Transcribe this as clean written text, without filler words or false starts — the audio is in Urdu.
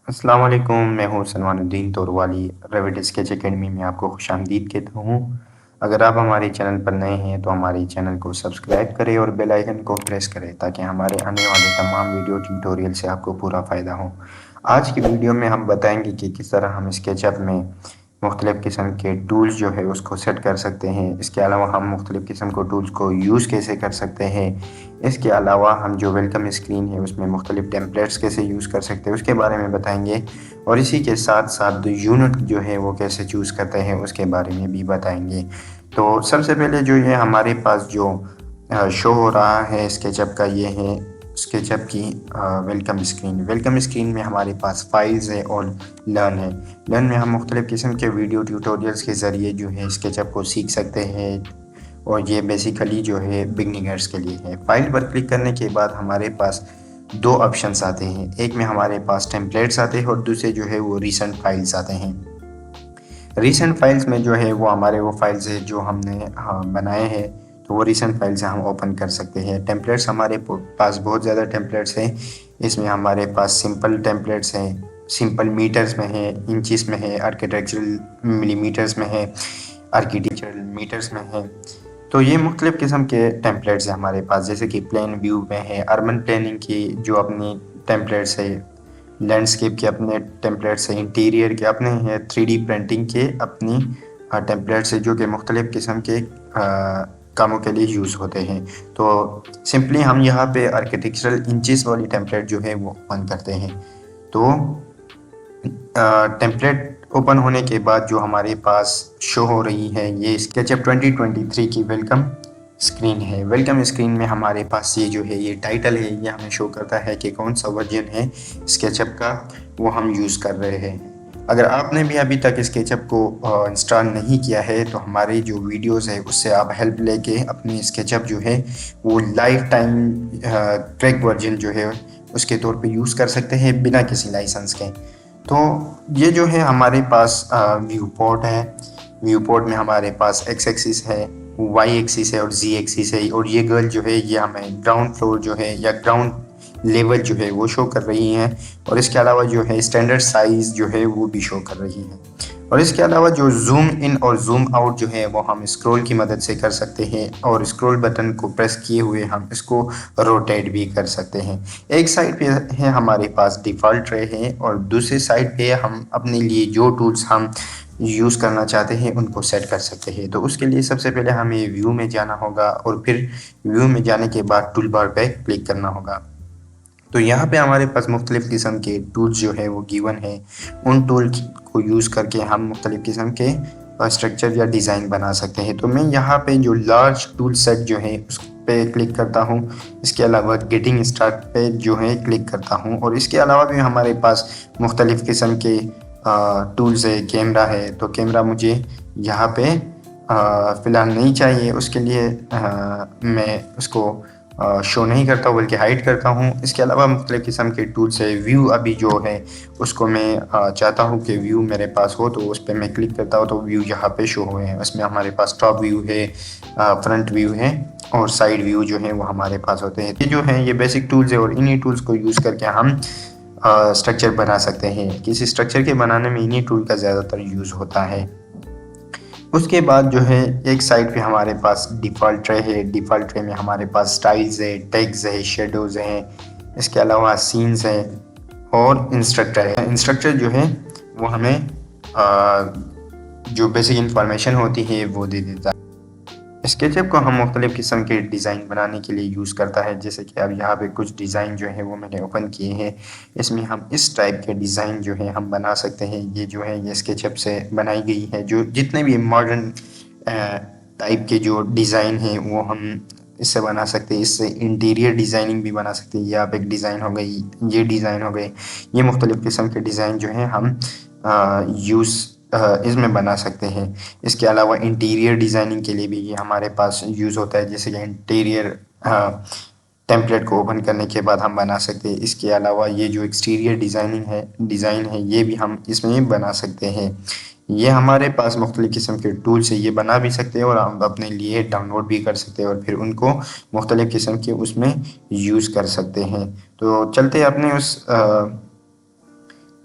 السلام علیکم، میں ہوں سلمان الدین توروالی۔ ریوٹ اسکیچ اکیڈمی میں آپ کو خوش آمدید کہتا ہوں۔ اگر آپ ہمارے چینل پر نئے ہیں تو ہمارے چینل کو سبسکرائب کریں اور بیل آئیکن کو پریس کریں تاکہ ہمارے آنے والے تمام ویڈیو ٹیوٹوریل سے آپ کو پورا فائدہ ہو۔ آج کی ویڈیو میں ہم بتائیں گے کہ کس طرح ہم اسکیچ اپ میں مختلف قسم کے ٹولز جو ہے اس کو سیٹ کر سکتے ہیں۔ اس کے علاوہ ہم مختلف قسم کے ٹولز کو یوز کیسے کر سکتے ہیں۔ اس کے علاوہ ہم جو ویلکم اسکرین ہے اس میں مختلف ٹیمپلیٹس کیسے یوز کر سکتے ہیں اس کے بارے میں بتائیں گے، اور اسی کے ساتھ ساتھ یونٹ جو ہے وہ کیسے چوز کرتے ہیں اس کے بارے میں بھی بتائیں گے۔ تو سب سے پہلے جو یہ ہمارے پاس جو شو ہو رہا ہے اسکیچ اپ کا، یہ ہے اسکیچ اپ کی ویلکم اسکرین۔ ویلکم اسکرین میں ہمارے پاس فائلز ہے اور لرن ہے۔ لرن میں ہم مختلف قسم کے ویڈیو ٹیوٹوریلز کے ذریعے جو ہے اسکیچ اپ کو سیکھ سکتے ہیں، اور یہ بیسیکلی جو ہے بگنرز کے لیے ہے۔ فائل پر کلک کرنے کے بعد ہمارے پاس دو آپشنز آتے ہیں، ایک میں ہمارے پاس ٹیمپلیٹس آتے ہیں اور دوسرے جو ہے وہ ریسنٹ فائلز آتے ہیں۔ ریسنٹ فائلز میں جو ہے وہ ہمارے وہ فائلز ہیں جو ہم نے بنائے ہیں، تو وہ ریسنٹ فائل سے ہم اوپن کر سکتے ہیں۔ ٹیمپلیٹس ہمارے پاس بہت زیادہ ٹیمپلیٹس ہیں۔ اس میں ہمارے پاس سمپل ٹیمپلیٹس ہیں، سمپل میٹرز میں ہے، انچز میں ہے، آرکیٹیکچرل ملی میٹرز میں ہے، آرکیٹیکچرل میٹرز میں ہے۔ تو یہ مختلف قسم کے ٹیمپلیٹس ہیں ہمارے پاس، جیسے کہ پلین ویو میں ہے، اربن پلاننگ کی جو اپنی ٹیمپلیٹس ہے، لینڈسکیپ کے اپنے ٹیمپلیٹس ہیں، انٹیریئر کے اپنے ہیں، 3D پرنٹنگ کے اپنی ٹیمپلیٹس ہیں جو کہ مختلف قسم کے کاموں کے لیے یوز ہوتے ہیں۔ تو سمپلی ہم یہاں پہ آرکیٹیکچرل انچز والی ٹیمپلیٹ جو ہے وہ اوپن کرتے ہیں۔ تو ٹیمپلیٹ اوپن ہونے کے بعد جو ہمارے پاس شو ہو رہی ہے یہ اسکیچ اپ 2023 کی ویلکم اسکرین ہے۔ ویلکم اسکرین میں ہمارے پاس یہ جو ہے یہ ٹائٹل ہے، یہ ہمیں شو کرتا ہے کہ کون سا ورژن ہے اسکیچ اپ کا وہ ہم یوز کر رہے ہیں۔ اگر آپ نے بھی ابھی تک اسکیچ اپ کو انسٹال نہیں کیا ہے تو ہماری جو ویڈیوز ہے اس سے آپ ہیلپ لے کے اپنی اسکیچ اپ جو ہے وہ لائف ٹائم کریک ورژن جو ہے اس کے طور پہ یوز کر سکتے ہیں بنا کسی لائسنس کے۔ تو یہ جو ہے ہمارے پاس ویو پورٹ ہے۔ ویو پورٹ میں ہمارے پاس ایکس ایکسس ہے، وائی ایکسس ہے اور زی ایکسس ہے، اور یہ گرل جو ہے یہ ہمیں گراؤنڈ فلور جو ہے یا گراؤنڈ لیول جو ہے وہ شو کر رہی ہیں، اور اس کے علاوہ جو ہے اسٹینڈرڈ سائز جو ہے وہ بھی شو کر رہی ہے۔ اور اس کے علاوہ جو زوم ان اور زوم آؤٹ جو ہے وہ ہم اسکرول کی مدد سے کر سکتے ہیں، اور اسکرول بٹن کو پریس کیے ہوئے ہم اس کو روٹیٹ بھی کر سکتے ہیں۔ ایک سائڈ پہ ہے ہمارے پاس ڈیفالٹ ٹرے ہے، اور دوسری سائڈ پہ ہم اپنے لیے جو ٹولز ہم یوز کرنا چاہتے ہیں ان کو سیٹ کر سکتے ہیں۔ تو اس کے لیے سب سے پہلے ہمیں ویو میں جانا ہوگا، اور پھر ویو میں جانے کے بعد ٹول بار پہ کلک کرنا ہوگا۔ تو یہاں پہ ہمارے پاس مختلف قسم کے ٹولز جو ہے وہ گیون ہے، ان ٹول کو یوز کر کے ہم مختلف قسم کے اسٹرکچر یا ڈیزائن بنا سکتے ہیں۔ تو میں یہاں پہ جو لارج ٹول سیٹ جو ہے اس پہ کلک کرتا ہوں، اس کے علاوہ گیٹنگ اسٹارٹ پہ جو ہے کلک کرتا ہوں، اور اس کے علاوہ بھی ہمارے پاس مختلف قسم کے ٹولز ہے۔ کیمرہ ہے، تو کیمرہ مجھے یہاں پہ فی الحال نہیں چاہیے، اس کے لیے میں اس کو شو نہیں کرتا بلکہ ہائڈ کرتا ہوں۔ اس کے علاوہ مختلف قسم کے ٹولز ہے۔ ویو ابھی جو ہے اس کو میں چاہتا ہوں کہ ویو میرے پاس ہو، تو اس پہ میں کلک کرتا ہوں تو ویو یہاں پہ شو ہوئے ہیں۔ اس میں ہمارے پاس ٹاپ ویو ہے، فرنٹ ویو ہے، اور سائیڈ ویو جو ہے وہ ہمارے پاس ہوتے ہیں۔ یہ جو ہیں یہ بیسک ٹولز ہے، اور انہی ٹولز کو یوز کر کے ہم اسٹرکچر بنا سکتے ہیں۔ کسی اسٹرکچر کے بنانے میں انہی ٹول کا زیادہ تر یوز ہوتا ہے۔ اس کے بعد جو ہے ایک سائڈ پہ ہمارے پاس ڈیفالٹ ٹرے ہے۔ ڈیفالٹ ٹرے میں ہمارے پاس سٹائلز ہے، ٹیگز ہے، شیڈوز ہیں، اس کے علاوہ سینز ہے اور انسٹرکٹر ہے۔ انسٹرکٹر جو ہے وہ ہمیں جو بیسک انفارمیشن ہوتی ہے وہ دے دیتا ہے۔ اسکیچ اپ کو ہم مختلف قسم کے ڈیزائن بنانے کے لیے یوز کرتا ہے، جیسے کہ اب یہاں پہ کچھ ڈیزائن جو ہے وہ میں نے اوپن کیے ہیں۔ اس میں ہم اس ٹائپ کے ڈیزائن جو ہے ہم بنا سکتے ہیں۔ یہ جو ہے یہ اسکیچ اپ سے بنائی گئی ہے، جو جتنے بھی ماڈرن ٹائپ کے جو ڈیزائن ہیں وہ ہم اس سے بنا سکتے ہیں۔ اس سے انٹیریئر ڈیزائننگ بھی بنا سکتے ہیں۔ یہ آپ ایک ڈیزائن ہو گئی، یہ ڈیزائن ہو گئے، یہ مختلف قسم کے ڈیزائن جو ہیں ہم اس میں بنا سکتے ہیں۔ اس کے علاوہ انٹیریئر ڈیزائننگ کے لیے بھی یہ ہمارے پاس یوز ہوتا ہے، جیسے کہ انٹیریئر ٹیمپلیٹ کو اوپن کرنے کے بعد ہم بنا سکتے ہیں۔ اس کے علاوہ یہ جو ایکسٹیریئر ڈیزائن ہے یہ بھی ہم اس میں بنا سکتے ہیں۔ یہ ہمارے پاس مختلف قسم کے ٹولز ہیں، یہ بنا بھی سکتے ہیں اور ہم اپنے لیے ڈاؤن لوڈ بھی کر سکتے ہیں، اور پھر ان کو مختلف قسم کے اس میں یوز کر سکتے ہیں۔ تو چلتے اپنے اس